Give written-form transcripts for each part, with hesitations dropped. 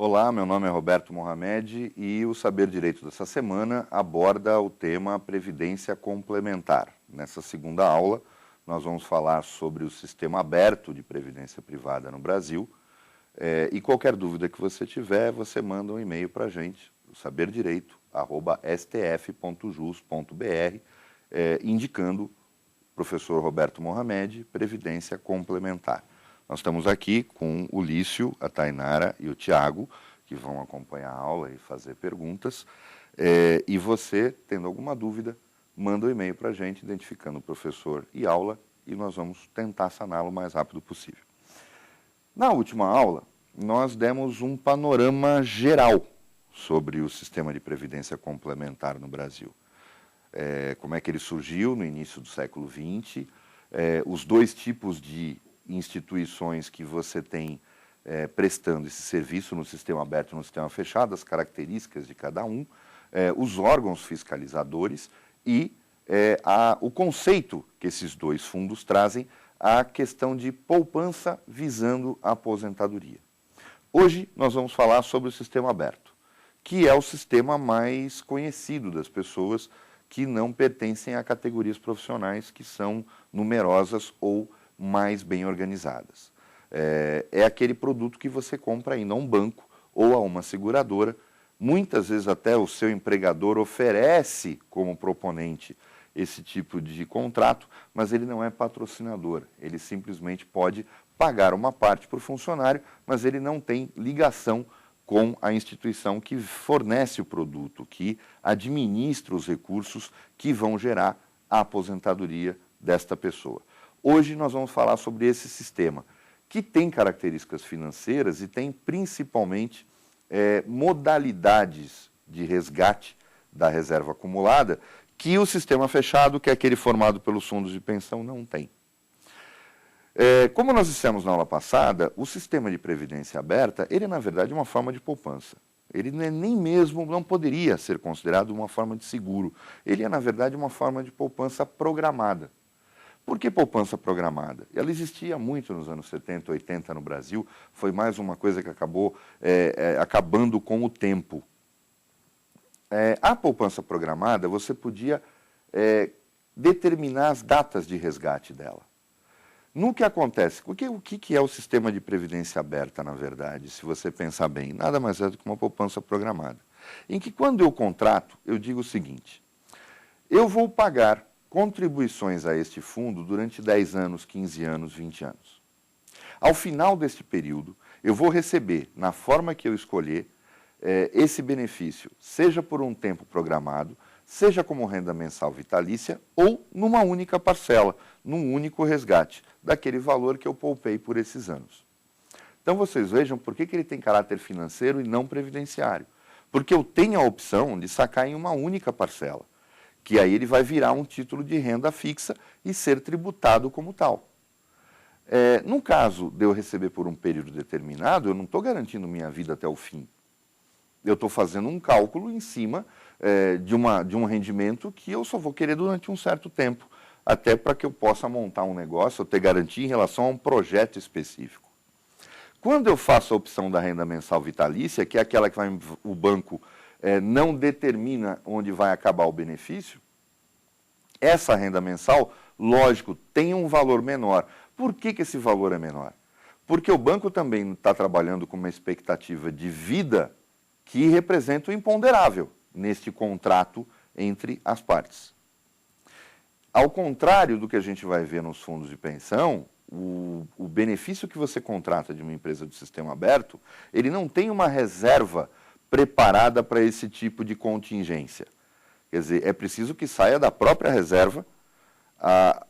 Olá, meu nome é Roberto Mohamed e o Saber Direito dessa semana aborda o tema Previdência Complementar. Nessa segunda aula, nós vamos falar sobre o sistema aberto de previdência privada no Brasil. E qualquer dúvida que você tiver, você manda um e-mail para a gente, saberdireito@stf.jus.br, indicando professor Roberto Mohamed, Previdência Complementar. Nós estamos aqui com o Lício, a Tainara e o Tiago, que vão acompanhar a aula e fazer perguntas. E você, tendo alguma dúvida, manda um e-mail para a gente, identificando o professor e aula, e nós vamos tentar saná-lo o mais rápido possível. Na última aula, nós demos um panorama geral sobre o sistema de previdência complementar no Brasil. Como é que ele surgiu no início do século XX, os dois tipos de instituições que você tem prestando esse serviço no sistema aberto e no sistema fechado, as características de cada um, os órgãos fiscalizadores e o conceito que esses dois fundos trazem, a questão de poupança visando a aposentadoria. Hoje nós vamos falar sobre o sistema aberto, que é o sistema mais conhecido das pessoas que não pertencem a categorias profissionais que são numerosas ou mais bem organizadas. É aquele produto que você compra ainda a um banco ou a uma seguradora. Muitas vezes até o seu empregador oferece como proponente esse tipo de contrato, mas ele não é patrocinador. Ele simplesmente pode pagar uma parte para o funcionário, mas ele não tem ligação com a instituição que fornece o produto, que administra os recursos que vão gerar a aposentadoria desta pessoa. Hoje nós vamos falar sobre esse sistema, que tem características financeiras e tem principalmente modalidades de resgate da reserva acumulada que o sistema fechado, que é aquele formado pelos fundos de pensão, não tem. Como nós dissemos na aula passada, o sistema de previdência aberta, ele na verdade é uma forma de poupança. Ele não poderia ser considerado uma forma de seguro. Ele é na verdade uma forma de poupança programada. Por que poupança programada? Ela existia muito nos anos 70, 80 no Brasil, foi mais uma coisa que acabou acabando com o tempo. A poupança programada, você podia determinar as datas de resgate dela. No que acontece? O que é o sistema de previdência aberta, na verdade, se você pensar bem? Nada mais é do que uma poupança programada. Em que quando eu contrato, eu digo o seguinte: eu vou pagar contribuições a este fundo durante 10 anos, 15 anos, 20 anos. Ao final deste período, eu vou receber, na forma que eu escolher, esse benefício, seja por um tempo programado, seja como renda mensal vitalícia ou numa única parcela, num único resgate, daquele valor que eu poupei por esses anos. Então vocês vejam por que ele tem caráter financeiro e não previdenciário. Porque eu tenho a opção de sacar em uma única parcela, que aí ele vai virar um título de renda fixa e ser tributado como tal. No caso de eu receber por um período determinado, eu não estou garantindo minha vida até o fim. Eu estou fazendo um cálculo em cima de um rendimento que eu só vou querer durante um certo tempo, até para que eu possa montar um negócio, eu ter garantia em relação a um projeto específico. Quando eu faço a opção da renda mensal vitalícia, que é aquela que o banco não determina onde vai acabar o benefício, essa renda mensal, lógico, tem um valor menor. Por que esse valor é menor? Porque o banco também está trabalhando com uma expectativa de vida que representa o imponderável neste contrato entre as partes. Ao contrário do que a gente vai ver nos fundos de pensão, o benefício que você contrata de uma empresa do sistema aberto, ele não tem uma reserva preparada para esse tipo de contingência. Quer dizer, é preciso que saia da própria reserva a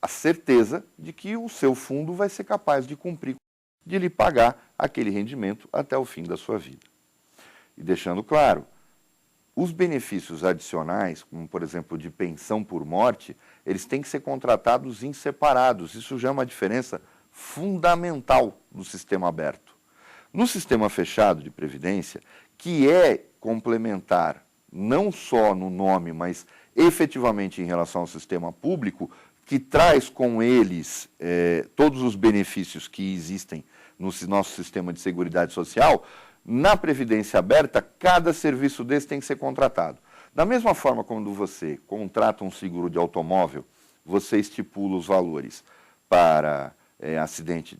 certeza de que o seu fundo vai ser capaz de cumprir, de lhe pagar aquele rendimento até o fim da sua vida. E deixando claro, os benefícios adicionais, como por exemplo de pensão por morte, eles têm que ser contratados em separados. Isso já é uma diferença fundamental no sistema aberto. No sistema fechado de previdência, que é complementar não só no nome, mas efetivamente em relação ao sistema público, que traz com eles todos os benefícios que existem no nosso sistema de seguridade social, na Previdência Aberta, cada serviço desse tem que ser contratado. Da mesma forma quando você contrata um seguro de automóvel, você estipula os valores para acidente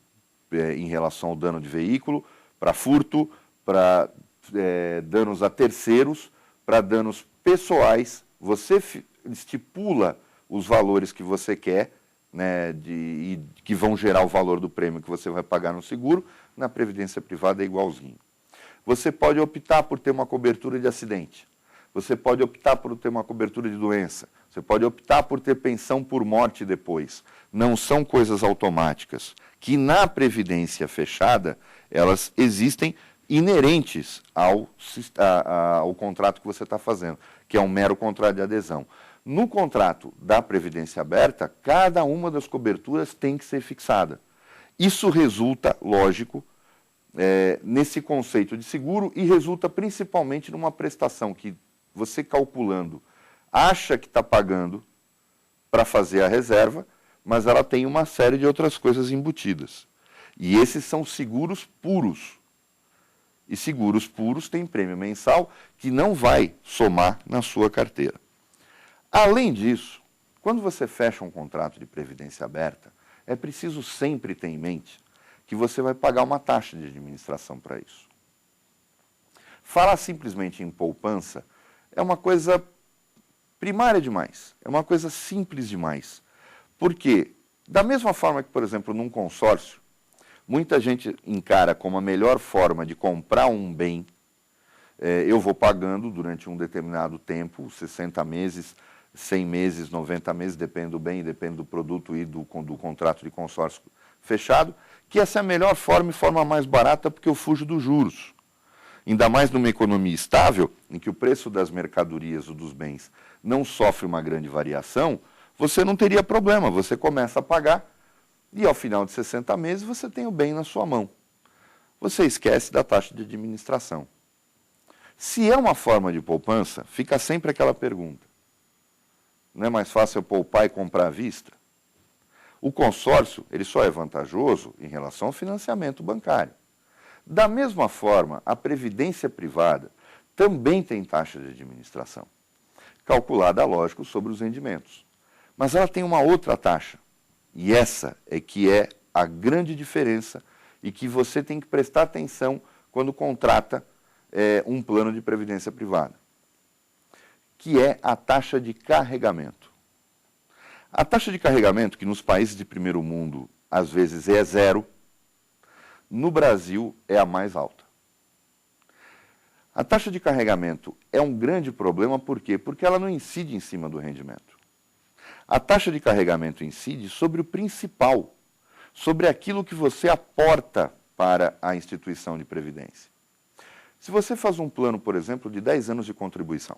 em relação ao dano de veículo, para furto, para danos a terceiros, para danos pessoais. Você estipula os valores que você quer, né, e que vão gerar o valor do prêmio que você vai pagar no seguro. Na Previdência Privada é igualzinho. Você pode optar por ter uma cobertura de acidente. Você pode optar por ter uma cobertura de doença. Você pode optar por ter pensão por morte depois. Não são coisas automáticas, que na Previdência fechada, elas existem inerentes ao contrato que você está fazendo, que é um mero contrato de adesão. No contrato da Previdência Aberta, cada uma das coberturas tem que ser fixada. Isso resulta, lógico, nesse conceito de seguro e resulta principalmente numa prestação que você calculando acha que está pagando para fazer a reserva, mas ela tem uma série de outras coisas embutidas. E esses são seguros puros. E seguros puros têm prêmio mensal que não vai somar na sua carteira. Além disso, quando você fecha um contrato de previdência aberta, é preciso sempre ter em mente que você vai pagar uma taxa de administração para isso. Falar simplesmente em poupança é uma coisa primária demais, é uma coisa simples demais. Porque, da mesma forma que, por exemplo, num consórcio, muita gente encara como a melhor forma de comprar um bem, eu vou pagando durante um determinado tempo, 60 meses, 100 meses, 90 meses, depende do bem, depende do produto e do contrato de consórcio fechado, que essa é a melhor forma e forma mais barata porque eu fujo dos juros. Ainda mais numa economia estável, em que o preço das mercadorias ou dos bens não sofre uma grande variação, você não teria problema, você começa a pagar e ao final de 60 meses você tem o bem na sua mão. Você esquece da taxa de administração. Se é uma forma de poupança, fica sempre aquela pergunta. Não é mais fácil eu poupar e comprar à vista? O consórcio ele só é vantajoso em relação ao financiamento bancário. Da mesma forma, a previdência privada também tem taxa de administração, calculada, lógico, sobre os rendimentos. Mas ela tem uma outra taxa, e essa é que é a grande diferença e que você tem que prestar atenção quando contrata um plano de previdência privada, que é a taxa de carregamento. A taxa de carregamento, que nos países de primeiro mundo às vezes é zero, no Brasil é a mais alta. A taxa de carregamento é um grande problema, por quê? Porque ela não incide em cima do rendimento. A taxa de carregamento incide sobre o principal, sobre aquilo que você aporta para a instituição de previdência. Se você faz um plano, por exemplo, de 10 anos de contribuição,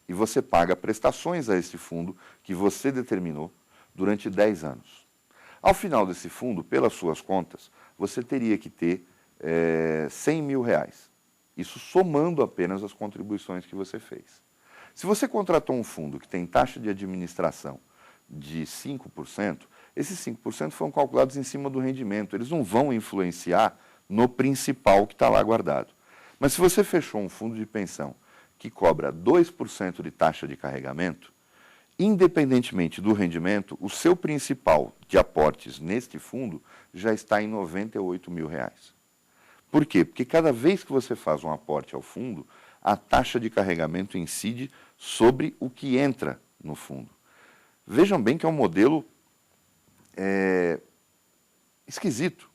e você paga prestações a esse fundo que você determinou durante 10 anos. Ao final desse fundo, pelas suas contas, você teria que ter 100 mil reais. Isso somando apenas as contribuições que você fez. Se você contratou um fundo que tem taxa de administração de 5%, esses 5% foram calculados em cima do rendimento. Eles não vão influenciar no principal que está lá guardado. Mas se você fechou um fundo de pensão que cobra 2% de taxa de carregamento, independentemente do rendimento, o seu principal de aportes neste fundo já está em 98 mil reais. Por quê? Porque cada vez que você faz um aporte ao fundo, a taxa de carregamento incide sobre o que entra no fundo. Vejam bem que é um modelo esquisito.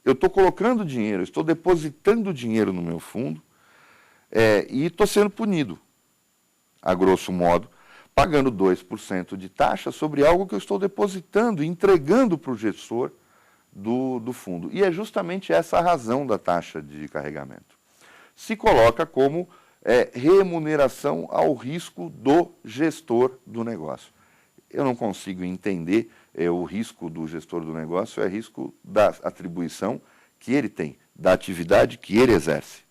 Eu estou colocando dinheiro, estou depositando dinheiro no meu fundo, e estou sendo punido, a grosso modo, pagando 2% de taxa sobre algo que eu estou depositando e entregando para o gestor do fundo. E é justamente essa a razão da taxa de carregamento. Se coloca como remuneração ao risco do gestor do negócio. Eu não consigo entender o risco do gestor do negócio, é risco da atribuição que ele tem, da atividade que ele exerce.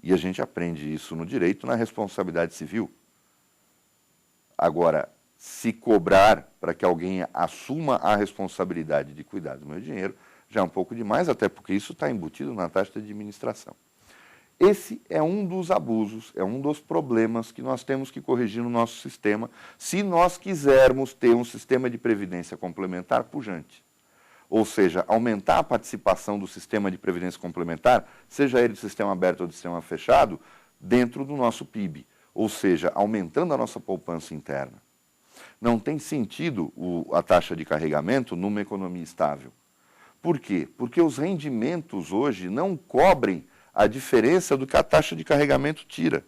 E a gente aprende isso no direito, na responsabilidade civil. Agora, se cobrar para que alguém assuma a responsabilidade de cuidar do meu dinheiro já é um pouco demais, até porque isso está embutido na taxa de administração. Esse é um dos abusos, é um dos problemas que nós temos que corrigir no nosso sistema, se nós quisermos ter um sistema de previdência complementar pujante. Ou seja, aumentar a participação do sistema de previdência complementar, seja ele do sistema aberto ou do sistema fechado, dentro do nosso PIB. Ou seja, aumentando a nossa poupança interna. Não tem sentido a taxa de carregamento numa economia estável. Por quê? Porque os rendimentos hoje não cobrem a diferença do que a taxa de carregamento tira.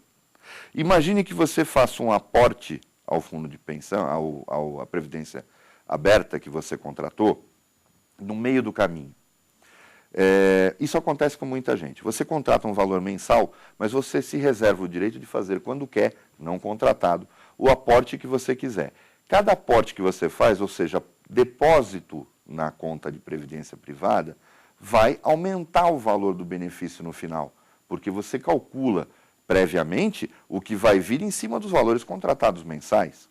Imagine que você faça um aporte ao fundo de pensão, à previdência aberta que você contratou, no meio do caminho. Isso acontece com muita gente. Você contrata um valor mensal, mas você se reserva o direito de fazer quando quer, não contratado, o aporte que você quiser. Cada aporte que você faz, ou seja, depósito na conta de previdência privada, vai aumentar o valor do benefício no final, porque você calcula previamente o que vai vir em cima dos valores contratados mensais.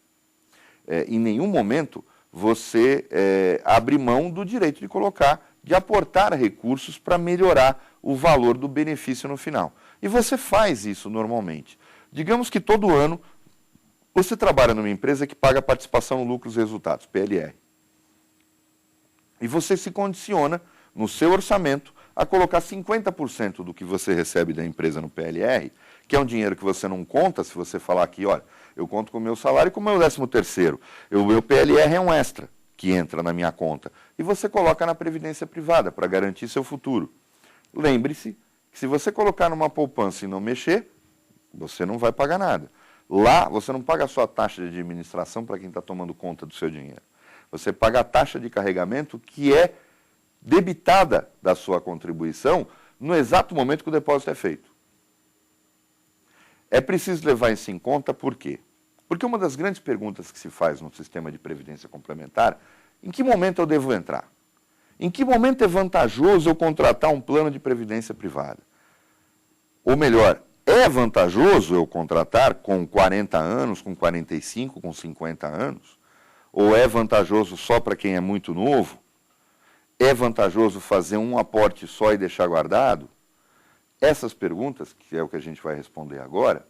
Em nenhum momento você abre mão do direito de colocar, de aportar recursos para melhorar o valor do benefício no final. E você faz isso normalmente. Digamos que todo ano você trabalha numa empresa que paga participação no lucros e resultados, PLR. E você se condiciona, no seu orçamento, a colocar 50% do que você recebe da empresa no PLR, que é um dinheiro que você não conta, se você falar aqui, olha, eu conto com o meu salário e com o meu 13º. O meu PLR é um extra que entra na minha conta. E você coloca na previdência privada para garantir seu futuro. Lembre-se que se você colocar numa poupança e não mexer, você não vai pagar nada. Lá, você não paga só a taxa de administração para quem está tomando conta do seu dinheiro. Você paga a taxa de carregamento que é debitada da sua contribuição no exato momento que o depósito é feito. É preciso levar isso em conta por quê? Porque uma das grandes perguntas que se faz no sistema de previdência complementar, em que momento eu devo entrar? Em que momento é vantajoso eu contratar um plano de previdência privada? Ou melhor, é vantajoso eu contratar com 40 anos, com 45, com 50 anos? Ou é vantajoso só para quem é muito novo? É vantajoso fazer um aporte só e deixar guardado? Essas perguntas, que é o que a gente vai responder agora,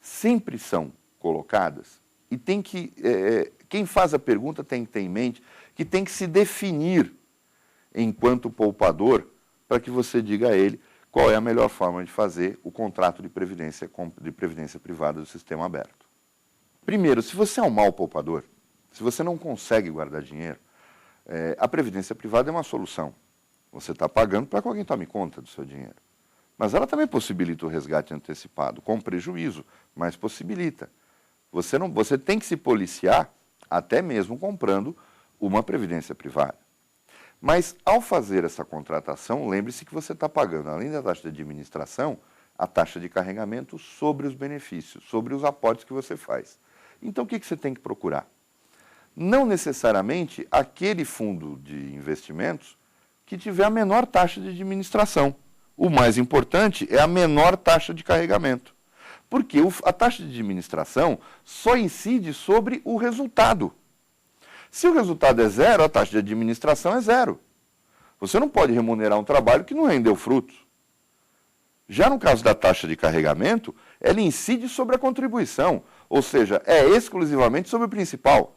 sempre são colocadas e tem que, quem faz a pergunta tem que ter em mente que tem que se definir enquanto poupador para que você diga a ele qual é a melhor forma de fazer o contrato de previdência privada do sistema aberto. Primeiro, se você é um mau poupador, se você não consegue guardar dinheiro, a previdência privada é uma solução. Você está pagando para que alguém tome conta do seu dinheiro. Mas ela também possibilita o resgate antecipado, com prejuízo, mas possibilita. Você tem que se policiar, até mesmo comprando uma previdência privada. Mas, ao fazer essa contratação, lembre-se que você está pagando, além da taxa de administração, a taxa de carregamento sobre os benefícios, sobre os aportes que você faz. Então, o que você tem que procurar? Não necessariamente aquele fundo de investimentos que tiver a menor taxa de administração. O mais importante é a menor taxa de carregamento. Porque a taxa de administração só incide sobre o resultado. Se o resultado é zero, a taxa de administração é zero. Você não pode remunerar um trabalho que não rendeu frutos. Já no caso da taxa de carregamento, ela incide sobre a contribuição, ou seja, é exclusivamente sobre o principal.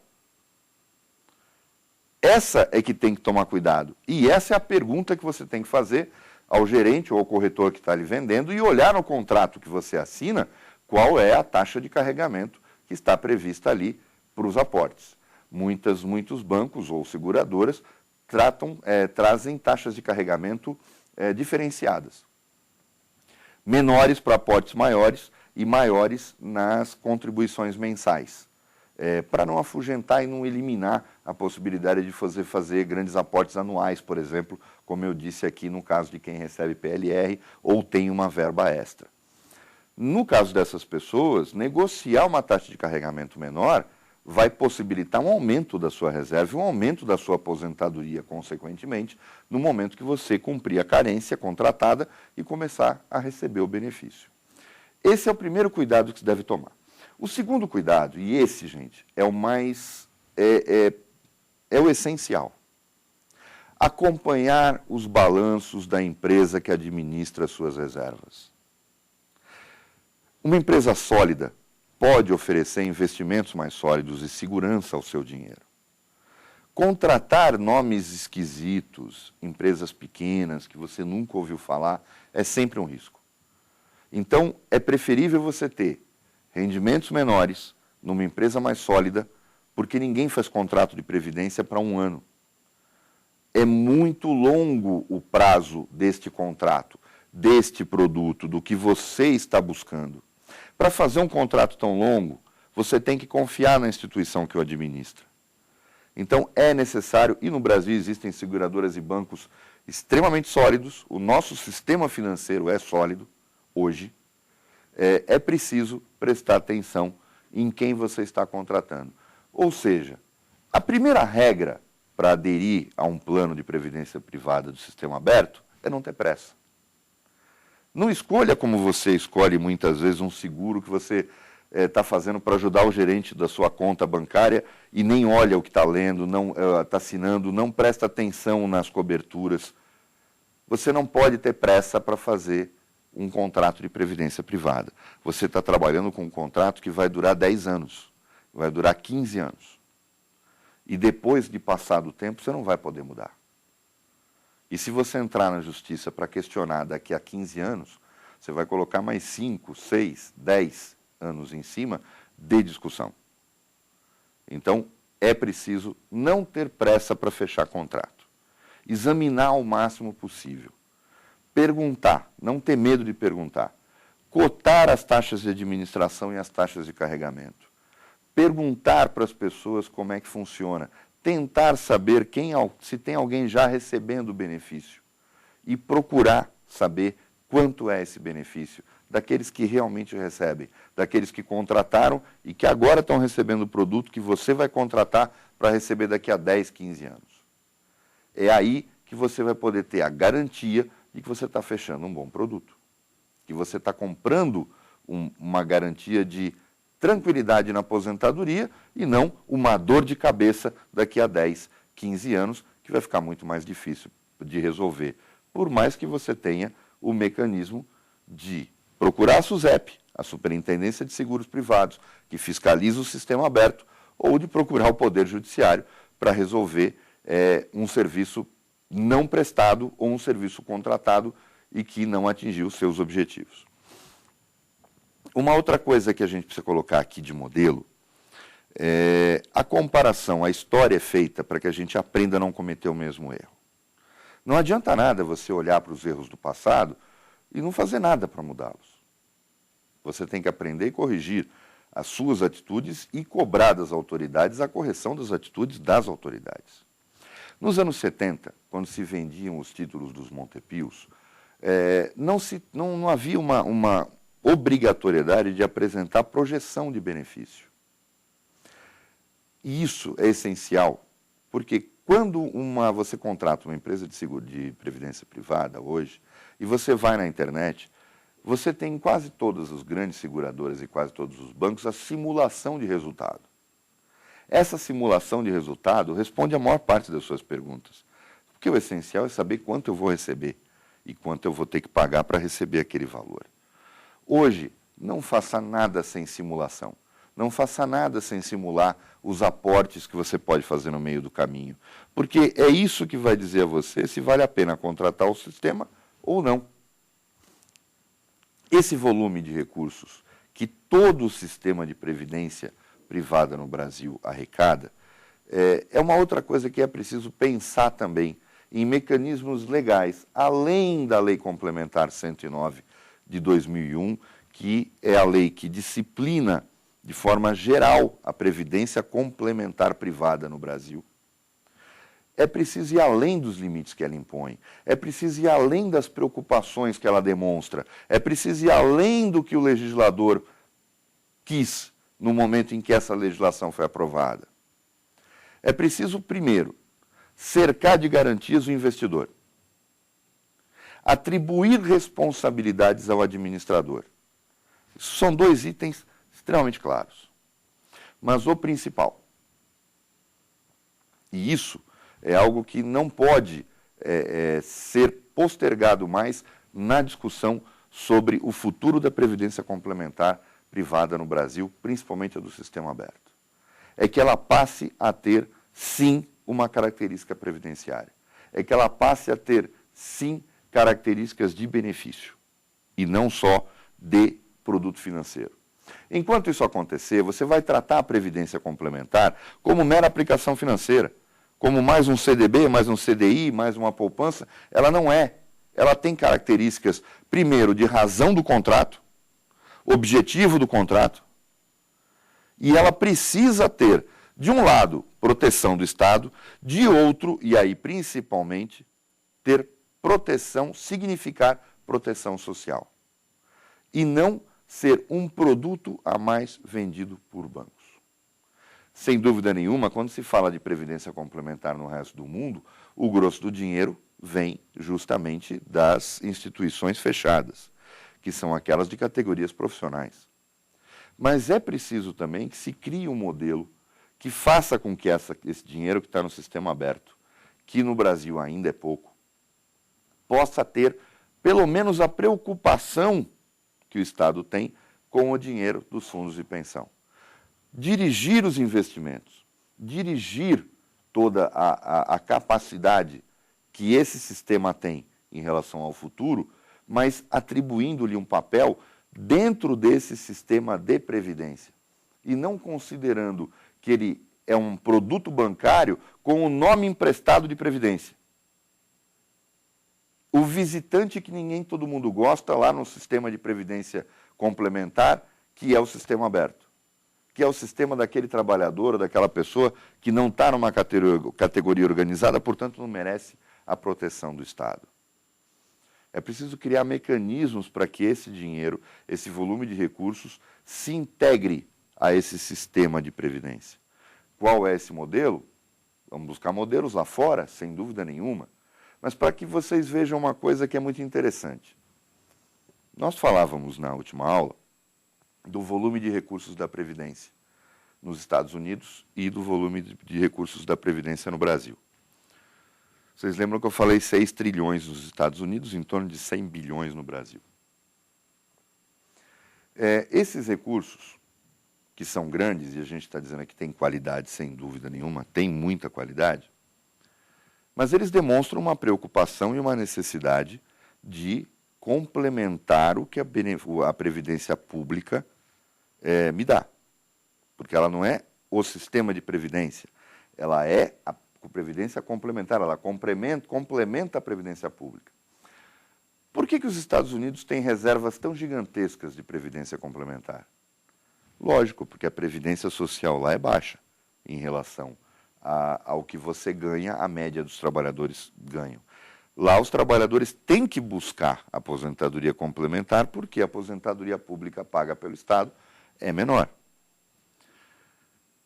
Essa é que tem que tomar cuidado. E essa é a pergunta que você tem que fazer ao gerente ou ao corretor que está lhe vendendo e olhar no contrato que você assina qual é a taxa de carregamento que está prevista ali para os aportes. Muitos bancos ou seguradoras trazem taxas de carregamento diferenciadas. Menores para aportes maiores e maiores nas contribuições mensais. Para não afugentar e não eliminar a possibilidade de fazer grandes aportes anuais, por exemplo, como eu disse aqui no caso de quem recebe PLR ou tem uma verba extra. No caso dessas pessoas, negociar uma taxa de carregamento menor vai possibilitar um aumento da sua reserva e um aumento da sua aposentadoria, consequentemente, no momento que você cumprir a carência contratada e começar a receber o benefício. Esse é o primeiro cuidado que se deve tomar. O segundo cuidado, e esse, gente, é o mais, é o essencial. Acompanhar os balanços da empresa que administra suas reservas. Uma empresa sólida pode oferecer investimentos mais sólidos e segurança ao seu dinheiro. Contratar nomes esquisitos, empresas pequenas que você nunca ouviu falar, é sempre um risco. Então, é preferível você ter rendimentos menores numa empresa mais sólida, porque ninguém faz contrato de previdência para 1 ano. É muito longo o prazo deste contrato, deste produto, do que você está buscando. Para fazer um contrato tão longo, você tem que confiar na instituição que o administra. Então, é necessário, e no Brasil existem seguradoras e bancos extremamente sólidos, o nosso sistema financeiro é sólido hoje, é preciso prestar atenção em quem você está contratando. Ou seja, a primeira regra para aderir a um plano de previdência privada do sistema aberto é não ter pressa. Não escolha como você escolhe muitas vezes um seguro que você está fazendo para ajudar o gerente da sua conta bancária e nem olha o que está lendo, não está assinando, não presta atenção nas coberturas. Você não pode ter pressa para fazer um contrato de previdência privada. Você está trabalhando com um contrato que vai durar 10 anos, vai durar 15 anos. E depois de passado o tempo, você não vai poder mudar. E se você entrar na justiça para questionar daqui a 15 anos, você vai colocar mais 5, 6, 10 anos em cima de discussão. Então, é preciso não ter pressa para fechar contrato. Examinar o máximo possível. Perguntar, não ter medo de perguntar. Cotar as taxas de administração e as taxas de carregamento. Perguntar para as pessoas como é que funciona. Tentar saber se tem alguém já recebendo o benefício. E procurar saber quanto é esse benefício daqueles que realmente recebem, daqueles que contrataram e que agora estão recebendo o produto que você vai contratar para receber daqui a 10, 15 anos. É aí que você vai poder ter a garantia de que você está fechando um bom produto, que você está comprando uma garantia de tranquilidade na aposentadoria e não uma dor de cabeça daqui a 10, 15 anos, que vai ficar muito mais difícil de resolver, por mais que você tenha o mecanismo de procurar a SUSEP, a Superintendência de Seguros Privados, que fiscaliza o sistema aberto, ou de procurar o Poder Judiciário para resolver um serviço não prestado ou um serviço contratado e que não atingiu os seus objetivos. Uma outra coisa que a gente precisa colocar aqui de modelo é a comparação. A história é feita para que a gente aprenda a não cometer o mesmo erro. Não adianta nada você olhar para os erros do passado e não fazer nada para mudá-los. Você tem que aprender e corrigir as suas atitudes e cobrar das autoridades a correção das atitudes das autoridades. Nos anos 70, quando se vendiam os títulos dos Montepios, não havia uma obrigatoriedade de apresentar projeção de benefício. E isso é essencial, porque quando você contrata uma empresa de seguro de previdência privada hoje, e você vai na internet, você tem em quase todas as grandes seguradoras e quase todos os bancos a simulação de resultado. Essa simulação de resultado responde a maior parte das suas perguntas. Porque o essencial é saber quanto eu vou receber e quanto eu vou ter que pagar para receber aquele valor. Hoje, não faça nada sem simulação. Não faça nada sem simular os aportes que você pode fazer no meio do caminho. Porque é isso que vai dizer a você se vale a pena contratar o sistema ou não. Esse volume de recursos que todo o sistema de previdência privada no Brasil arrecada é uma outra coisa que é preciso pensar também em mecanismos legais, além da Lei Complementar 109 de 2001, que é a lei que disciplina de forma geral a previdência complementar privada no Brasil. É preciso ir além dos limites que ela impõe, é preciso ir além das preocupações que ela demonstra, é preciso ir além do que o legislador quis no momento em que essa legislação foi aprovada. É preciso, primeiro, cercar de garantias o investidor, atribuir responsabilidades ao administrador. Isso são 2 itens extremamente claros. Mas o principal, e isso é algo que não pode ser postergado mais na discussão sobre o futuro da previdência complementar privada no Brasil, principalmente a do sistema aberto, é que ela passe a ter, sim, uma característica previdenciária. É que ela passe a ter, sim, características de benefício e não só de produto financeiro. Enquanto isso acontecer, você vai tratar a previdência complementar como mera aplicação financeira, como mais um CDB, mais um CDI, mais uma poupança. Ela não é. Ela tem características, primeiro, de razão do contrato, objetivo do contrato, e ela precisa ter, de um lado, proteção do Estado, de outro, e aí principalmente, ter proteção, significar proteção social. E não ser um produto a mais vendido por bancos. Sem dúvida nenhuma, quando se fala de previdência complementar no resto do mundo, o grosso do dinheiro vem justamente das instituições fechadas, que são aquelas de categorias profissionais. Mas é preciso também que se crie um modelo que faça com que esse dinheiro que está no sistema aberto, que no Brasil ainda é pouco, possa ter pelo menos a preocupação que o Estado tem com o dinheiro dos fundos de pensão. Dirigir os investimentos, dirigir toda a capacidade que esse sistema tem em relação ao futuro, mas atribuindo-lhe um papel dentro desse sistema de previdência e não considerando que ele é um produto bancário com o nome emprestado de previdência. O visitante que todo mundo gosta lá no sistema de previdência complementar, que é o sistema aberto, que é o sistema daquele trabalhador ou daquela pessoa que não está numa categoria organizada, portanto não merece a proteção do Estado. É preciso criar mecanismos para que esse dinheiro, esse volume de recursos, se integre a esse sistema de previdência. Qual é esse modelo? Vamos buscar modelos lá fora, sem dúvida nenhuma. Mas para que vocês vejam uma coisa que é muito interessante. Nós falávamos na última aula do volume de recursos da Previdência nos Estados Unidos e do volume de recursos da Previdência no Brasil. Vocês lembram que eu falei 6 trilhões nos Estados Unidos, em torno de 100 bilhões no Brasil. Esses recursos, que são grandes, e a gente está dizendo que tem qualidade, sem dúvida nenhuma, tem muita qualidade, mas eles demonstram uma preocupação e uma necessidade de complementar o que a Previdência Pública me dá. Porque ela não é o sistema de previdência, ela é a Previdência complementar, ela complementa a Previdência Pública. Por que os Estados Unidos têm reservas tão gigantescas de Previdência complementar? Lógico, porque a Previdência Social lá é baixa em relação ao que você ganha, a média dos trabalhadores ganham. Lá os trabalhadores têm que buscar aposentadoria complementar porque a aposentadoria pública paga pelo Estado é menor.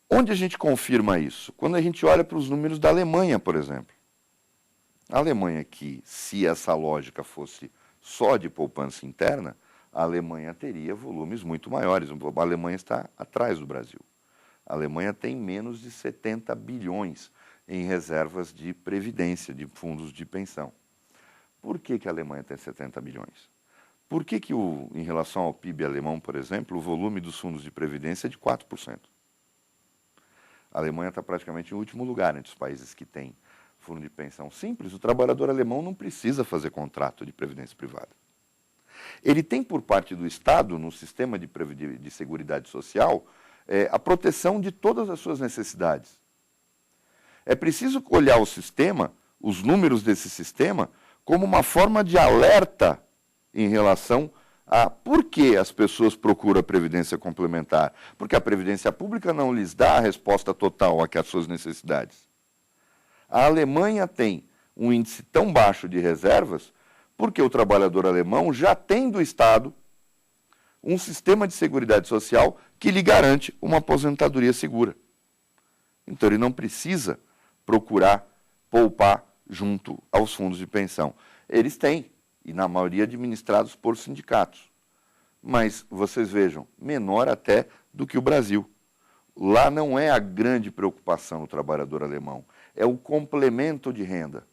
Onde a gente confirma isso? Quando a gente olha para os números da Alemanha, por exemplo. A Alemanha, que se essa lógica fosse só de poupança interna, a Alemanha teria volumes muito maiores. A Alemanha está atrás do Brasil. A Alemanha tem menos de 70 bilhões em reservas de previdência, de fundos de pensão. Por que a Alemanha tem 70 bilhões? Por que em relação ao PIB alemão, por exemplo, o volume dos fundos de previdência é de 4%? A Alemanha está praticamente em último lugar entre os países que têm fundo de pensão simples. O trabalhador alemão não precisa fazer contrato de previdência privada. Ele tem por parte do Estado, no sistema de seguridade social, a proteção de todas as suas necessidades. É preciso olhar o sistema, os números desse sistema, como uma forma de alerta em relação a por que as pessoas procuram a previdência complementar. Porque a previdência pública não lhes dá a resposta total às suas necessidades. A Alemanha tem um índice tão baixo de reservas porque o trabalhador alemão já tem do Estado um sistema de seguridade social que lhe garante uma aposentadoria segura. Então ele não precisa procurar poupar junto aos fundos de pensão. Eles têm, e na maioria administrados por sindicatos. Mas vocês vejam, menor até do que o Brasil. Lá não é a grande preocupação do trabalhador alemão, é o complemento de renda.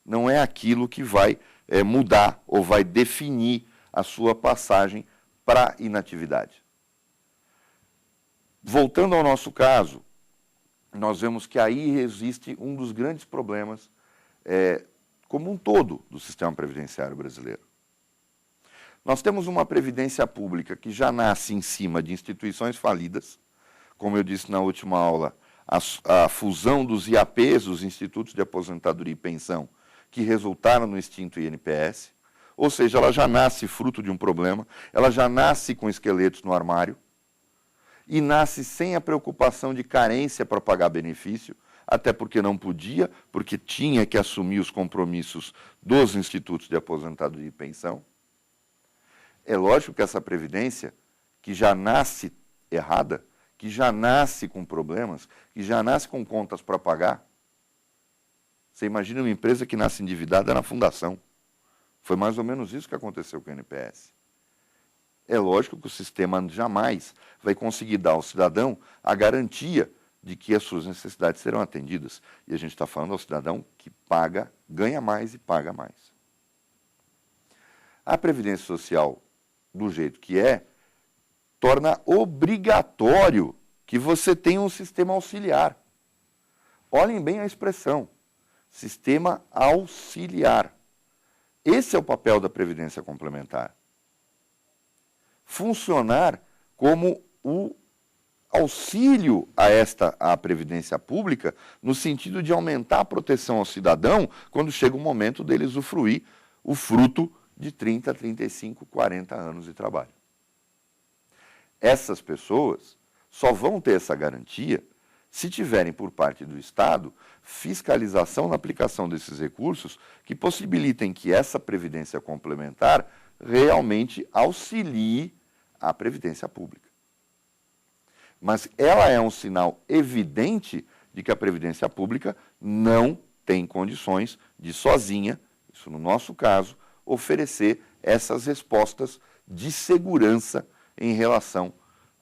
Não é aquilo que vai mudar ou vai definir a sua passagem para a inatividade. Voltando ao nosso caso, nós vemos que aí existe um dos grandes problemas como um todo do sistema previdenciário brasileiro. Nós temos uma previdência pública que já nasce em cima de instituições falidas, como eu disse na última aula, a fusão dos IAPs, os Institutos de Aposentadoria e Pensão, que resultaram no extinto INPS, ou seja, ela já nasce fruto de um problema, ela já nasce com esqueletos no armário, e nasce sem a preocupação de carência para pagar benefício, até porque não podia, porque tinha que assumir os compromissos dos institutos de aposentadoria e pensão. É lógico que essa previdência, que já nasce errada, que já nasce com problemas, que já nasce com contas para pagar. Você imagina uma empresa que nasce endividada na fundação. Foi mais ou menos isso que aconteceu com o INPS. É lógico que o sistema jamais vai conseguir dar ao cidadão a garantia de que as suas necessidades serão atendidas. E a gente está falando ao cidadão que paga, ganha mais e paga mais. A Previdência Social, do jeito que torna obrigatório que você tenha um sistema auxiliar. Olhem bem a expressão, sistema auxiliar. Esse é o papel da Previdência Complementar. Funcionar como o auxílio à Previdência Pública, no sentido de aumentar a proteção ao cidadão quando chega o momento dele usufruir o fruto de 30, 35, 40 anos de trabalho. Essas pessoas só vão ter essa garantia se tiverem por parte do Estado fiscalização na aplicação desses recursos que possibilitem que essa previdência complementar realmente auxilie a Previdência Pública. Mas ela é um sinal evidente de que a Previdência Pública não tem condições de sozinha, isso no nosso caso, oferecer essas respostas de segurança em relação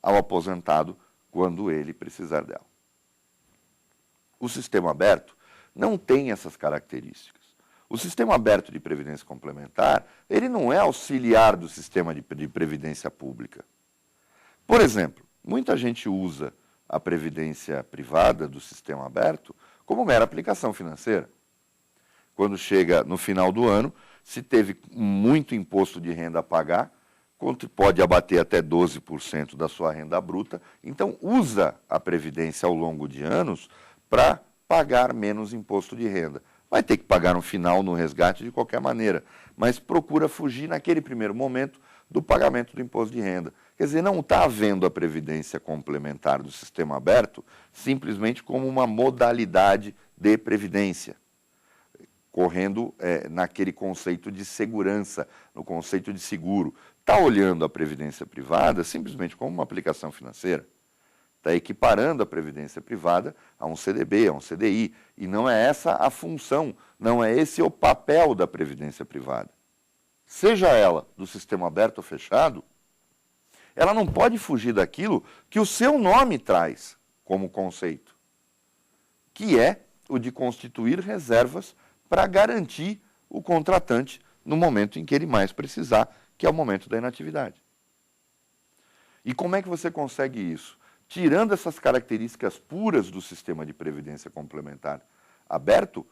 ao aposentado quando ele precisar dela. O sistema aberto não tem essas características. O sistema aberto de previdência complementar, ele não é auxiliar do sistema de previdência pública. Por exemplo, muita gente usa a previdência privada do sistema aberto como mera aplicação financeira. Quando chega no final do ano, se teve muito imposto de renda a pagar, pode abater até 12% da sua renda bruta, então usa a previdência ao longo de anos para pagar menos imposto de renda. Vai ter que pagar no final, no resgate, de qualquer maneira, mas procura fugir naquele primeiro momento do pagamento do imposto de renda. Quer dizer, não está havendo a previdência complementar do sistema aberto simplesmente como uma modalidade de previdência, correndo naquele conceito de segurança, no conceito de seguro. Está olhando a previdência privada simplesmente como uma aplicação financeira. Está equiparando a previdência privada a um CDB, a um CDI. E não é essa a função, não é esse o papel da previdência privada. Seja ela do sistema aberto ou fechado, ela não pode fugir daquilo que o seu nome traz como conceito, que é o de constituir reservas para garantir o contratante no momento em que ele mais precisar, que é o momento da inatividade. E como é que você consegue isso? Tirando essas características puras do sistema de previdência complementar aberto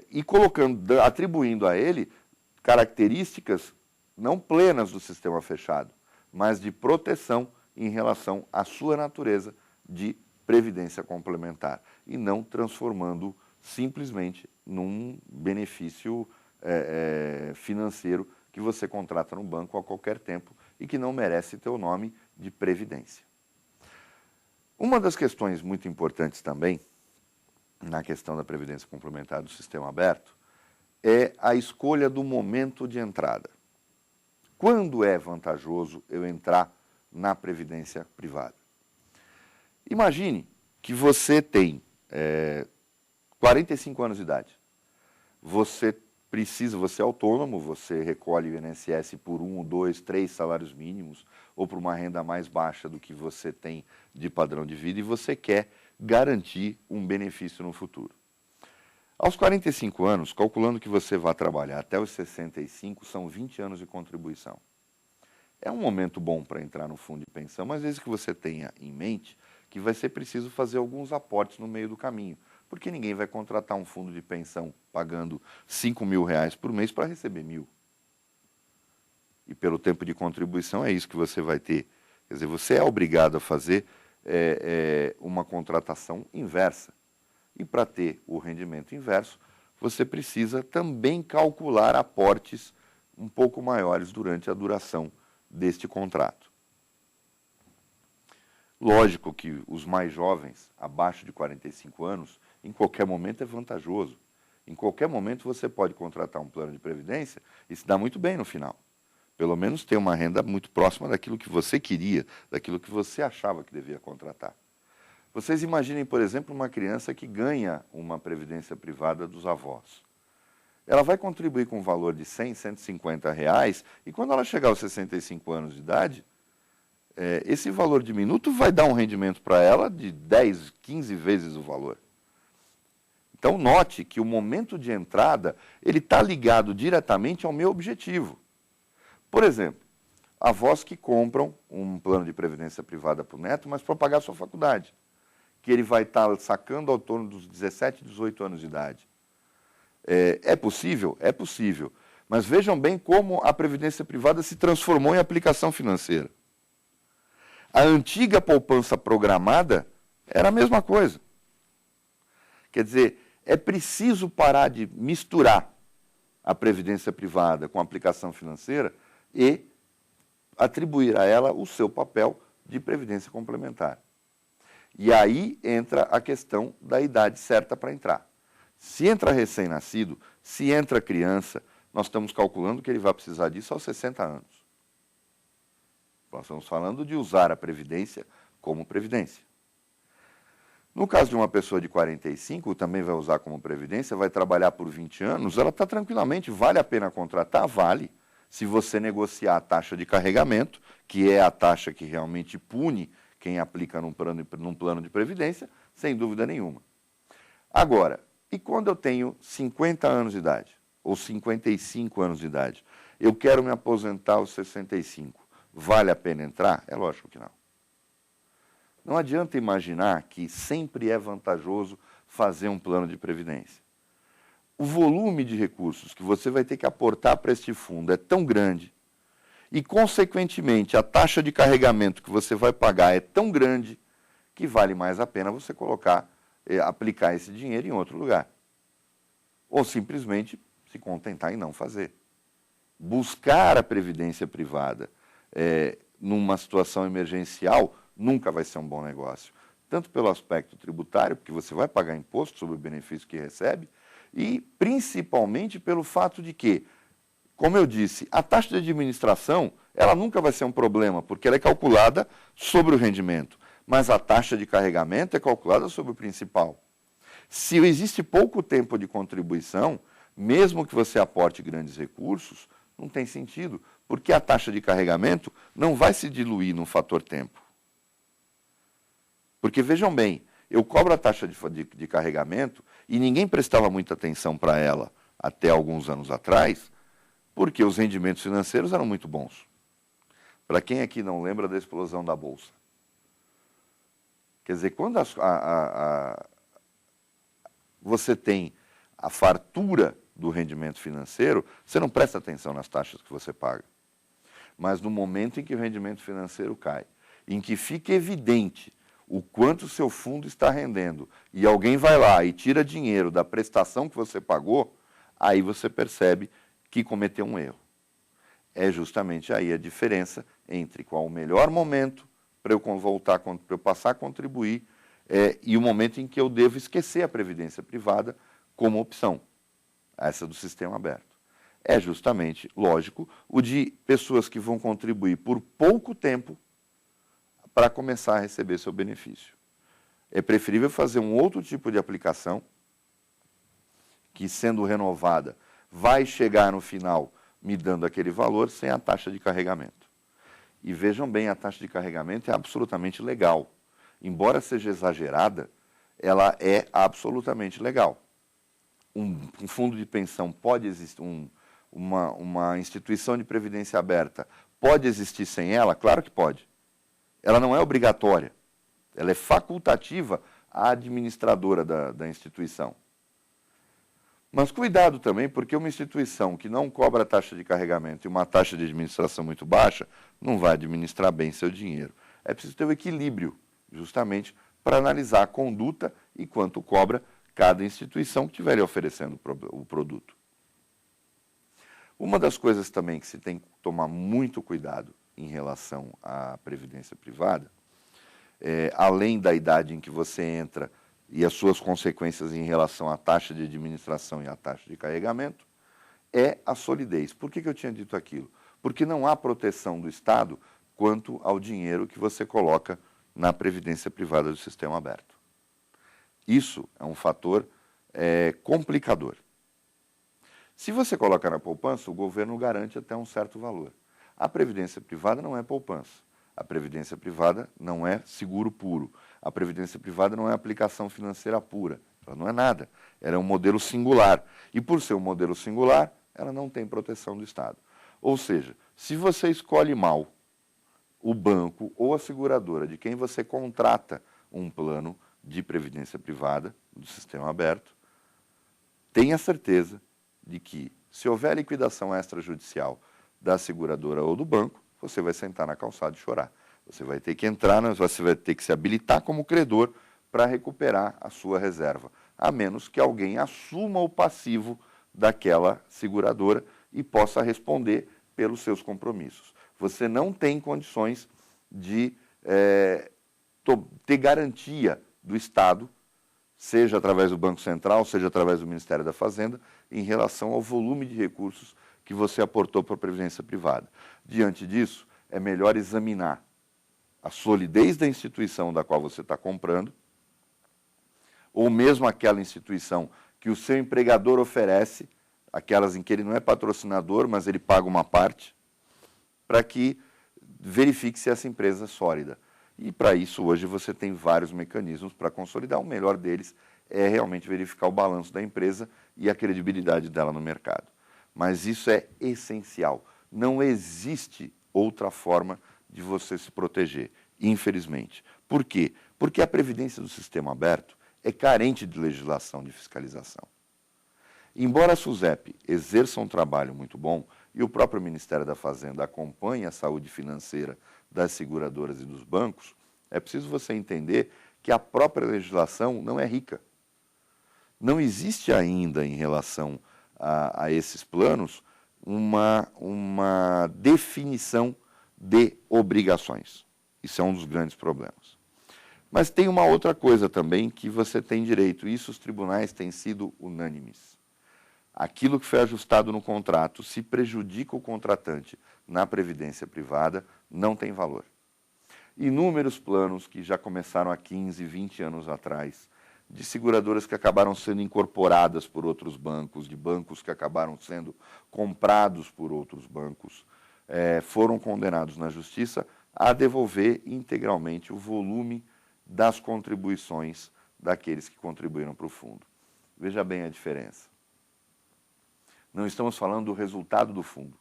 e atribuindo a ele características não plenas do sistema fechado, mas de proteção em relação à sua natureza de previdência complementar e não transformando simplesmente num benefício financeiro que você contrata no banco a qualquer tempo e que não merece ter o nome de previdência. Uma das questões muito importantes também, na questão da previdência complementar do sistema aberto, é a escolha do momento de entrada. Quando é vantajoso eu entrar na previdência privada? Imagine que você tem 45 anos de idade. Você você é autônomo, você recolhe o INSS por 1, 2, 3 salários mínimos, ou por uma renda mais baixa do que você tem de padrão de vida, e você quer garantir um benefício no futuro. Aos 45 anos, calculando que você vai trabalhar até os 65, são 20 anos de contribuição. É um momento bom para entrar no fundo de pensão, mas desde que você tenha em mente que vai ser preciso fazer alguns aportes no meio do caminho, porque ninguém vai contratar um fundo de pensão pagando R$5.000 por mês para receber 1.000. E pelo tempo de contribuição é isso que você vai ter. Quer dizer, você é obrigado a fazer uma contratação inversa. E para ter o rendimento inverso, você precisa também calcular aportes um pouco maiores durante a duração deste contrato. Lógico que os mais jovens, abaixo de 45 anos, em qualquer momento é vantajoso. Em qualquer momento você pode contratar um plano de previdência e se dá muito bem no final. Pelo menos ter uma renda muito próxima daquilo que você queria, daquilo que você achava que devia contratar. Vocês imaginem, por exemplo, uma criança que ganha uma previdência privada dos avós. Ela vai contribuir com um valor de R$100, R$150, e quando ela chegar aos 65 anos de idade, esse valor diminuto vai dar um rendimento para ela de 10, 15 vezes o valor. Então, note que o momento de entrada ele está ligado diretamente ao meu objetivo. Por exemplo, avós que compram um plano de previdência privada para o neto, mas para pagar a sua faculdade, que ele vai estar sacando ao torno dos 17, 18 anos de idade. É possível? É possível. Mas vejam bem como a previdência privada se transformou em aplicação financeira. A antiga poupança programada era a mesma coisa. Quer dizer, é preciso parar de misturar a previdência privada com a aplicação financeira e atribuir a ela o seu papel de previdência complementar. E aí entra a questão da idade certa para entrar. Se entra recém-nascido, se entra criança, nós estamos calculando que ele vai precisar disso aos 60 anos. Nós estamos falando de usar a previdência como previdência. No caso de uma pessoa de 45, também vai usar como previdência, vai trabalhar por 20 anos, ela está tranquilamente, vale a pena contratar? Vale. Se você negociar a taxa de carregamento, que é a taxa que realmente pune quem aplica num plano de previdência, sem dúvida nenhuma. Agora, e quando eu tenho 50 anos de idade, ou 55 anos de idade, eu quero me aposentar aos 65, vale a pena entrar? É lógico que não. Não adianta imaginar que sempre é vantajoso fazer um plano de previdência. O volume de recursos que você vai ter que aportar para este fundo é tão grande e, consequentemente, a taxa de carregamento que você vai pagar é tão grande que vale mais a pena você aplicar esse dinheiro em outro lugar. Ou simplesmente se contentar em não fazer. Buscar a previdência privada numa situação emergencial nunca vai ser um bom negócio. Tanto pelo aspecto tributário, porque você vai pagar imposto sobre o benefício que recebe, e principalmente pelo fato de que, como eu disse, a taxa de administração ela nunca vai ser um problema, porque ela é calculada sobre o rendimento, mas a taxa de carregamento é calculada sobre o principal. Se existe pouco tempo de contribuição, mesmo que você aporte grandes recursos, não tem sentido, porque a taxa de carregamento não vai se diluir no fator tempo. Porque, vejam bem, eu cobro a taxa de carregamento e ninguém prestava muita atenção para ela até alguns anos atrás, porque os rendimentos financeiros eram muito bons. Para quem aqui não lembra da explosão da Bolsa. Quer dizer, quando você tem a fartura do rendimento financeiro, você não presta atenção nas taxas que você paga. Mas no momento em que o rendimento financeiro cai, em que fica evidente o quanto o seu fundo está rendendo, e alguém vai lá e tira dinheiro da prestação que você pagou, aí você percebe que cometeu um erro. É justamente aí a diferença entre qual o melhor momento para eu passar a contribuir e o momento em que eu devo esquecer a previdência privada como opção, essa do sistema aberto. É justamente, lógico, o de pessoas que vão contribuir por pouco tempo para começar a receber seu benefício. É preferível fazer um outro tipo de aplicação que, sendo renovada, vai chegar no final me dando aquele valor sem a taxa de carregamento. E vejam bem, a taxa de carregamento é absolutamente legal. Embora seja exagerada, ela é absolutamente legal. Um fundo de pensão pode existir, uma instituição de previdência aberta pode existir sem ela? Claro que pode. Ela não é obrigatória. Ela é facultativa à administradora da instituição. Mas cuidado também, porque uma instituição que não cobra taxa de carregamento e uma taxa de administração muito baixa, não vai administrar bem seu dinheiro. É preciso ter o equilíbrio, justamente, para analisar a conduta e quanto cobra cada instituição que estiver oferecendo o produto. Uma das coisas também que se tem que tomar muito cuidado em relação à previdência privada, além da idade em que você entra e as suas consequências em relação à taxa de administração e à taxa de carregamento, é a solidez. Por que eu tinha dito aquilo? Porque não há proteção do Estado quanto ao dinheiro que você coloca na previdência privada do sistema aberto. Isso é um fator complicador. Se você coloca na poupança, o governo garante até um certo valor. A previdência privada não é poupança. A previdência privada não é seguro puro. A previdência privada não é aplicação financeira pura. Ela não é nada. Ela é um modelo singular. E por ser um modelo singular, ela não tem proteção do Estado. Ou seja, se você escolhe mal o banco ou a seguradora de quem você contrata um plano de previdência privada do sistema aberto, tenha certeza de que, se houver liquidação extrajudicial da seguradora ou do banco, você vai sentar na calçada e chorar. Você vai ter que entrar, você vai ter que se habilitar como credor para recuperar a sua reserva, a menos que alguém assuma o passivo daquela seguradora e possa responder pelos seus compromissos. Você não tem condições de ter garantia do Estado, seja através do Banco Central, seja através do Ministério da Fazenda, em relação ao volume de recursos que você aportou para a previdência privada. Diante disso, é melhor examinar a solidez da instituição da qual você está comprando, ou mesmo aquela instituição que o seu empregador oferece, aquelas em que ele não é patrocinador, mas ele paga uma parte, para que verifique se essa empresa é sólida. E para isso, hoje, você tem vários mecanismos para consolidar. O melhor deles é realmente verificar o balanço da empresa e a credibilidade dela no mercado. Mas isso é essencial. Não existe outra forma de você se proteger, infelizmente. Por quê? Porque a previdência do sistema aberto é carente de legislação de fiscalização. Embora a SUSEP exerça um trabalho muito bom e o próprio Ministério da Fazenda acompanhe a saúde financeira das seguradoras e dos bancos, é preciso você entender que a própria legislação não é rica. Não existe ainda, em relação a esses planos, uma definição de obrigações. Isso é um dos grandes problemas. Mas tem uma outra coisa também que você tem direito, e isso os tribunais têm sido unânimes. Aquilo que foi ajustado no contrato, se prejudica o contratante na previdência privada, não tem valor. Inúmeros planos que já começaram há 15, 20 anos atrás, de seguradoras que acabaram sendo incorporadas por outros bancos, de bancos que acabaram sendo comprados por outros bancos, foram condenados na justiça a devolver integralmente o volume das contribuições daqueles que contribuíram para o fundo. Veja bem a diferença. Não estamos falando do resultado do fundo.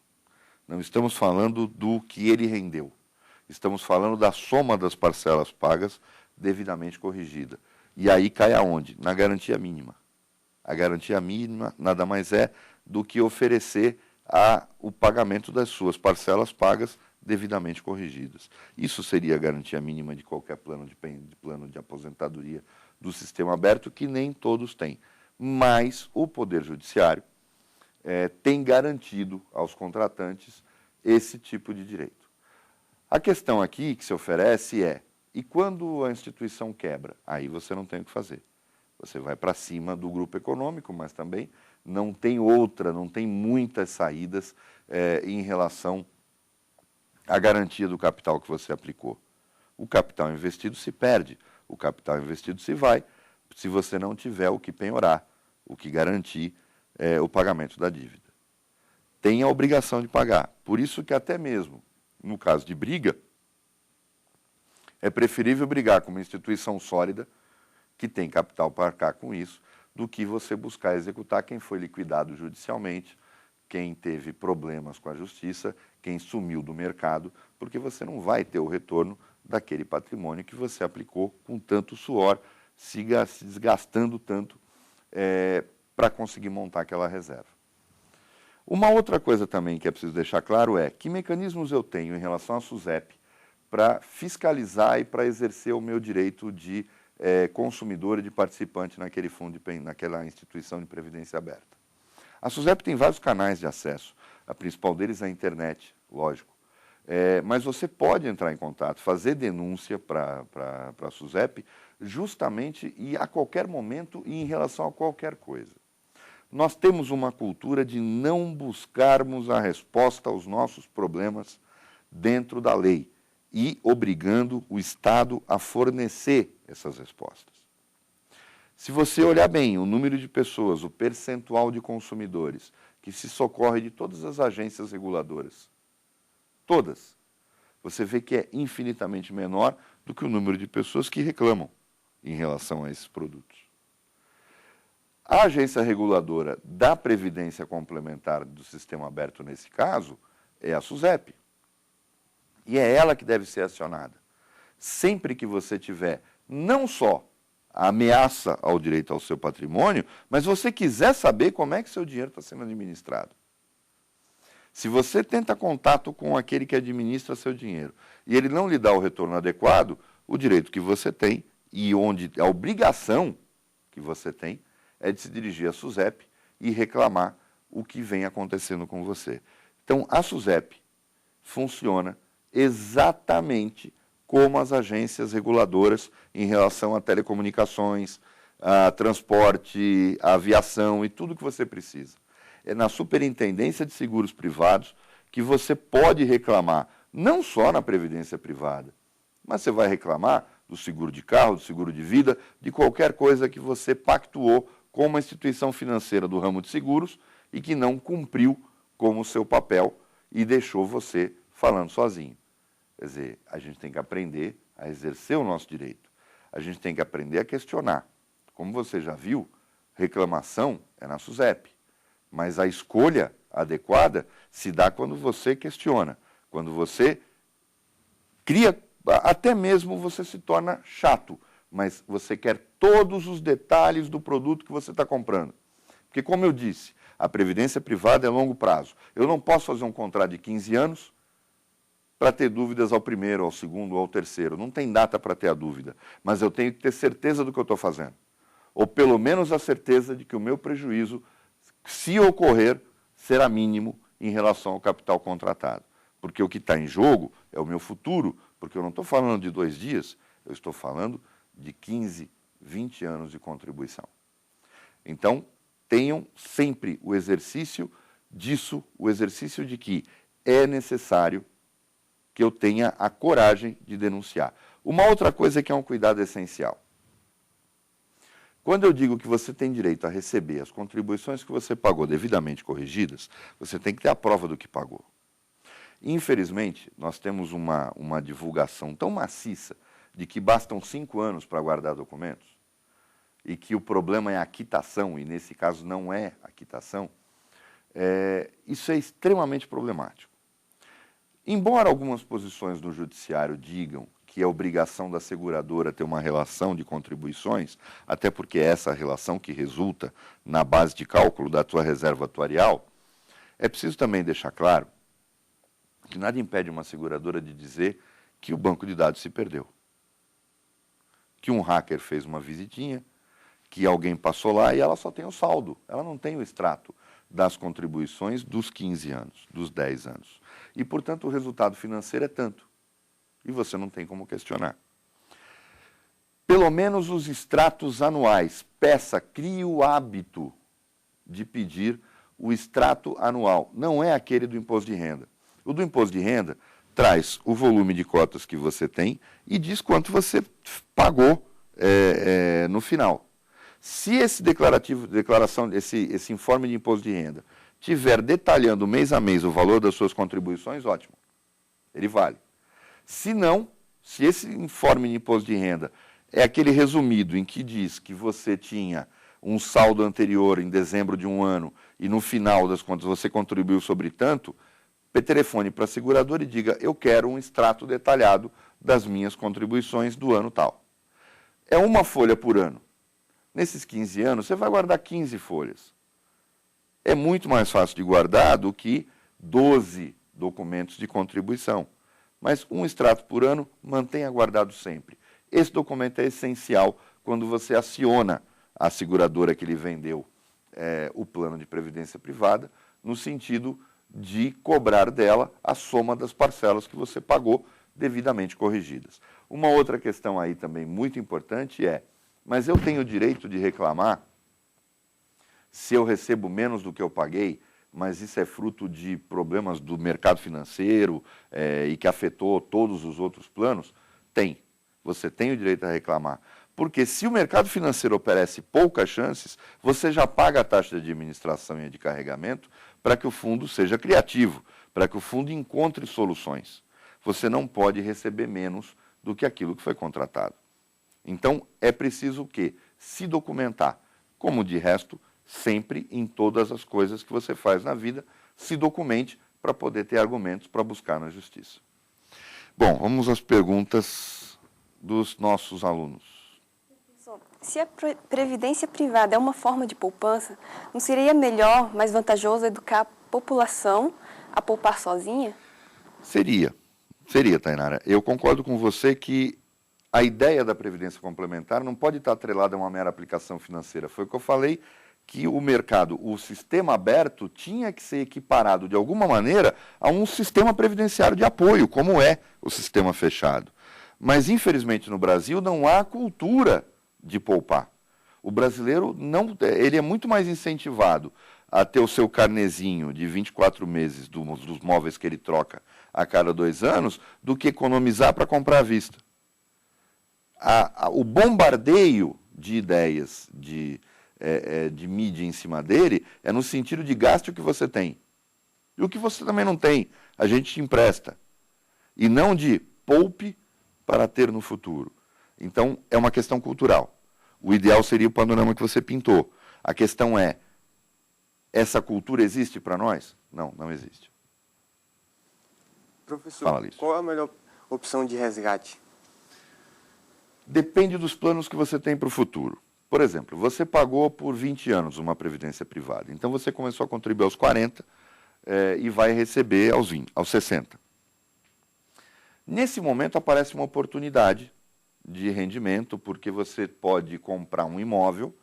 Não estamos falando do que ele rendeu. Estamos falando da soma das parcelas pagas devidamente corrigida. E aí cai aonde? Na garantia mínima. A garantia mínima nada mais é do que oferecer o pagamento das suas parcelas pagas devidamente corrigidas. Isso seria a garantia mínima de qualquer plano de aposentadoria do sistema aberto, que nem todos têm. Mas o Poder Judiciário tem garantido aos contratantes esse tipo de direito. A questão aqui que se oferece e quando a instituição quebra? Aí você não tem o que fazer. Você vai para cima do grupo econômico, mas também não tem muitas saídas em relação à garantia do capital que você aplicou. O capital investido se perde, o capital investido se vai, se você não tiver o que penhorar, o que garantir o pagamento da dívida. Tem a obrigação de pagar. Por isso que até mesmo, no caso de briga, é preferível brigar com uma instituição sólida, que tem capital para arcar com isso, do que você buscar executar quem foi liquidado judicialmente, quem teve problemas com a justiça, quem sumiu do mercado, porque você não vai ter o retorno daquele patrimônio que você aplicou com tanto suor, se desgastando tanto para conseguir montar aquela reserva. Uma outra coisa também que é preciso deixar claro é que mecanismos eu tenho em relação à SUSEP para fiscalizar e para exercer o meu direito de consumidor e de participante naquele fundo, naquela instituição de previdência aberta. A SUSEP tem vários canais de acesso, a principal deles é a internet, lógico. Mas você pode entrar em contato, fazer denúncia para a SUSEP justamente e a qualquer momento e em relação a qualquer coisa. Nós temos uma cultura de não buscarmos a resposta aos nossos problemas dentro da lei e obrigando o Estado a fornecer essas respostas. Se você olhar bem o número de pessoas, o percentual de consumidores que se socorre de todas as agências reguladoras, todas, você vê que é infinitamente menor do que o número de pessoas que reclamam em relação a esses produtos. A agência reguladora da Previdência Complementar do Sistema Aberto, nesse caso, é a SUSEP. E é ela que deve ser acionada. Sempre que você tiver não só a ameaça ao direito ao seu patrimônio, mas você quiser saber como é que seu dinheiro está sendo administrado. Se você tenta contato com aquele que administra seu dinheiro e ele não lhe dá o retorno adequado, o direito que você tem e onde a obrigação que você tem é de se dirigir à SUSEP e reclamar o que vem acontecendo com você. Então, a SUSEP funciona exatamente como as agências reguladoras em relação a telecomunicações, a transporte, a aviação e tudo que você precisa. É na Superintendência de Seguros Privados que você pode reclamar, não só na Previdência Privada, mas você vai reclamar do seguro de carro, do seguro de vida, de qualquer coisa que você pactuou com uma instituição financeira do ramo de seguros e que não cumpriu como seu papel e deixou você falando sozinho. Quer dizer, a gente tem que aprender a exercer o nosso direito. A gente tem que aprender a questionar. Como você já viu, reclamação é na SUSEP, mas a escolha adequada se dá quando você questiona, quando você cria, até mesmo você se torna chato, mas você quer todos os detalhes do produto que você está comprando. Porque, como eu disse, a previdência privada é longo prazo. Eu não posso fazer um contrato de 15 anos para ter dúvidas ao primeiro, ao segundo, ao terceiro. Não tem data para ter a dúvida, mas eu tenho que ter certeza do que eu estou fazendo. Ou pelo menos a certeza de que o meu prejuízo, se ocorrer, será mínimo em relação ao capital contratado. Porque o que está em jogo é o meu futuro, porque eu não estou falando de 2 dias, eu estou falando de 15, 20 anos de contribuição. Então, tenham sempre o exercício disso, o exercício de que é necessário que eu tenha a coragem de denunciar. Uma outra coisa que é um cuidado essencial. Quando eu digo que você tem direito a receber as contribuições que você pagou devidamente corrigidas, você tem que ter a prova do que pagou. Infelizmente, nós temos uma divulgação tão maciça de que bastam 5 anos para guardar documentos e que o problema é a quitação, e nesse caso não é a quitação, isso é extremamente problemático. Embora algumas posições do judiciário digam que é obrigação da seguradora ter uma relação de contribuições, até porque é essa relação que resulta na base de cálculo da tua reserva atuarial, é preciso também deixar claro que nada impede uma seguradora de dizer que o banco de dados se perdeu. Que um hacker fez uma visitinha, que alguém passou lá e ela só tem o saldo, ela não tem o extrato das contribuições dos 15 anos, dos 10 anos. E, portanto, o resultado financeiro é tanto. E você não tem como questionar. Pelo menos os extratos anuais. Peça, crie o hábito de pedir o extrato anual. Não é aquele do imposto de renda. O do imposto de renda traz o volume de cotas que você tem e diz quanto você pagou no final. Se esse esse informe de imposto de renda tiver detalhando mês a mês o valor das suas contribuições, ótimo, ele vale. Se não, se esse informe de imposto de renda é aquele resumido em que diz que você tinha um saldo anterior em dezembro de um ano e no final das contas você contribuiu sobre tanto, telefone para a seguradora e diga, eu quero um extrato detalhado das minhas contribuições do ano tal. É uma folha por ano. Nesses 15 anos, você vai guardar 15 folhas. É muito mais fácil de guardar do que 12 documentos de contribuição. Mas um extrato por ano, mantenha guardado sempre. Esse documento é essencial quando você aciona a seguradora que lhe vendeu o plano de previdência privada, no sentido de cobrar dela a soma das parcelas que você pagou devidamente corrigidas. Uma outra questão aí também muito importante é, mas eu tenho o direito de reclamar se eu recebo menos do que eu paguei, mas isso é fruto de problemas do mercado financeiro e que afetou todos os outros planos? Tem. Você tem o direito a reclamar. Porque se o mercado financeiro oferece poucas chances, você já paga a taxa de administração e de carregamento para que o fundo seja criativo, para que o fundo encontre soluções. Você não pode receber menos do que aquilo que foi contratado. Então, é preciso o quê? Se documentar. Como de resto, sempre em todas as coisas que você faz na vida, se documente para poder ter argumentos para buscar na justiça. Bom, vamos às perguntas dos nossos alunos. Se a previdência privada é uma forma de poupança, não seria melhor, mais vantajoso educar a população a poupar sozinha? Seria, Tainara. Eu concordo com você que a ideia da previdência complementar não pode estar atrelada a uma mera aplicação financeira. Foi o que eu falei, que o mercado, o sistema aberto, tinha que ser equiparado de alguma maneira a um sistema previdenciário de apoio, como é o sistema fechado. Mas, infelizmente, no Brasil não há cultura de poupar. O brasileiro ele é muito mais incentivado a ter o seu carnezinho de 24 meses dos móveis que ele troca a cada 2 anos do que economizar para comprar à vista. O bombardeio de ideias de mídia em cima dele é no sentido de gaste o que você tem. E o que você também não tem, a gente te empresta. E não de poupe para ter no futuro. Então, é uma questão cultural. O ideal seria o panorama que você pintou. A questão é, essa cultura existe para nós? Não, não existe. Professor, qual é a melhor opção de resgate? Depende dos planos que você tem para o futuro. Por exemplo, você pagou por 20 anos uma previdência privada. Então, você começou a contribuir aos 40 e vai receber aos 60. Nesse momento, aparece uma oportunidade de rendimento, porque você pode comprar um imóvel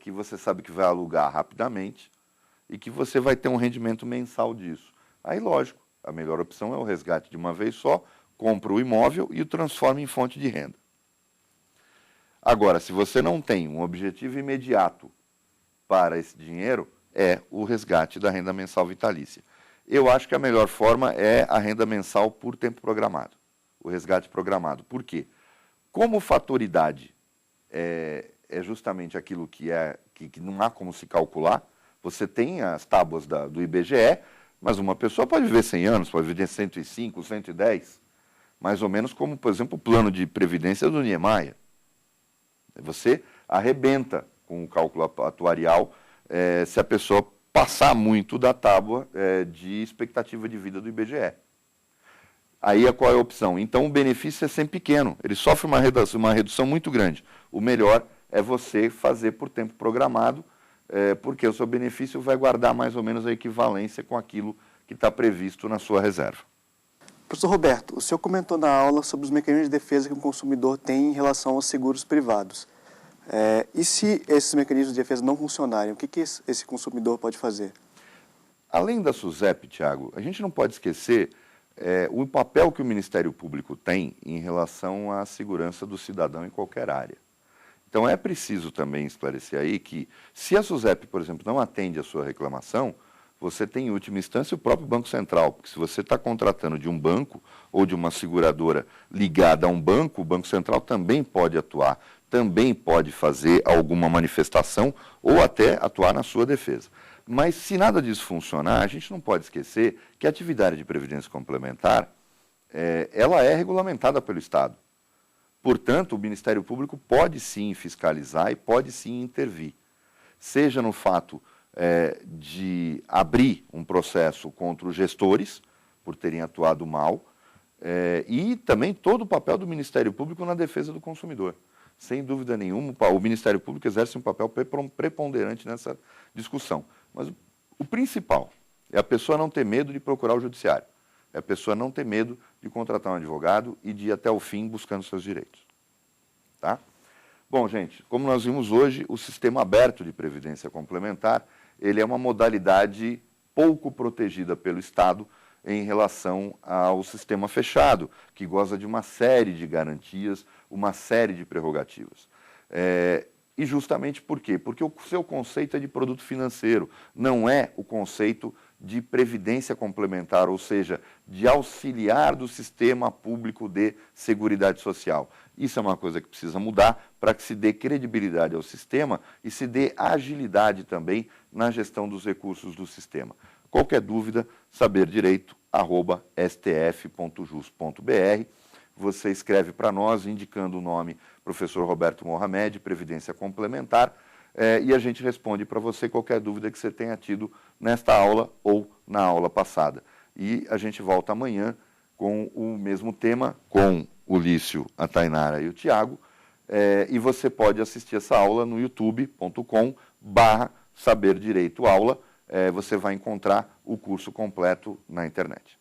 que você sabe que vai alugar rapidamente e que você vai ter um rendimento mensal disso. Aí, lógico, a melhor opção é o resgate de uma vez só, compra o imóvel e o transforma em fonte de renda. Agora, se você não tem um objetivo imediato para esse dinheiro, é o resgate da renda mensal vitalícia. Eu acho que a melhor forma é a renda mensal por tempo programado, o resgate programado. Por quê? Como fatoridade é justamente aquilo que não há como se calcular, você tem as tábuas do IBGE, mas uma pessoa pode viver 100 anos, pode viver 105, 110, mais ou menos como, por exemplo, o plano de previdência do Niemeyer. Você arrebenta com o cálculo atuarial se a pessoa passar muito da tábua de expectativa de vida do IBGE. Aí qual é a opção? Então o benefício é sempre pequeno, ele sofre uma redução muito grande. O melhor é você fazer por tempo programado, porque o seu benefício vai guardar mais ou menos a equivalência com aquilo que está previsto na sua reserva. Professor Roberto, o senhor comentou na aula sobre os mecanismos de defesa que o consumidor tem em relação aos seguros privados. E se esses mecanismos de defesa não funcionarem, o que esse consumidor pode fazer? Além da SUSEP, Tiago, a gente não pode esquecer o papel que o Ministério Público tem em relação à segurança do cidadão em qualquer área. Então é preciso também esclarecer aí que, se a SUSEP, por exemplo, não atende a sua reclamação, você tem, em última instância, o próprio Banco Central, porque se você está contratando de um banco ou de uma seguradora ligada a um banco, o Banco Central também pode atuar. também pode fazer alguma manifestação ou até atuar na sua defesa. Mas se nada disso funcionar, a gente não pode esquecer que a atividade de previdência complementar, ela é regulamentada pelo Estado. Portanto, o Ministério Público pode sim fiscalizar e pode sim intervir. Seja no fato de abrir um processo contra os gestores, por terem atuado mal, e também todo o papel do Ministério Público na defesa do consumidor. Sem dúvida nenhuma, o Ministério Público exerce um papel preponderante nessa discussão. Mas o principal é a pessoa não ter medo de procurar o judiciário. É a pessoa não ter medo de contratar um advogado e de ir até o fim buscando seus direitos. Tá? Bom, gente, como nós vimos hoje, o sistema aberto de previdência complementar, ele é uma modalidade pouco protegida pelo Estado em relação ao sistema fechado, que goza de uma série de garantias, uma série de prerrogativas. E justamente por quê? Porque o seu conceito é de produto financeiro, não é o conceito de previdência complementar, ou seja, de auxiliar do sistema público de seguridade social. Isso é uma coisa que precisa mudar para que se dê credibilidade ao sistema e se dê agilidade também na gestão dos recursos do sistema. Qualquer dúvida, saberdireito@stf.jus.br. Você escreve para nós indicando o nome professor Roberto Mohamed, Previdência Complementar, e a gente responde para você qualquer dúvida que você tenha tido nesta aula ou na aula passada. E a gente volta amanhã com o mesmo tema, com o Lício, a Tainara e o Tiago, e você pode assistir essa aula no youtube.com/saberdireitoaula. Você vai encontrar o curso completo na internet.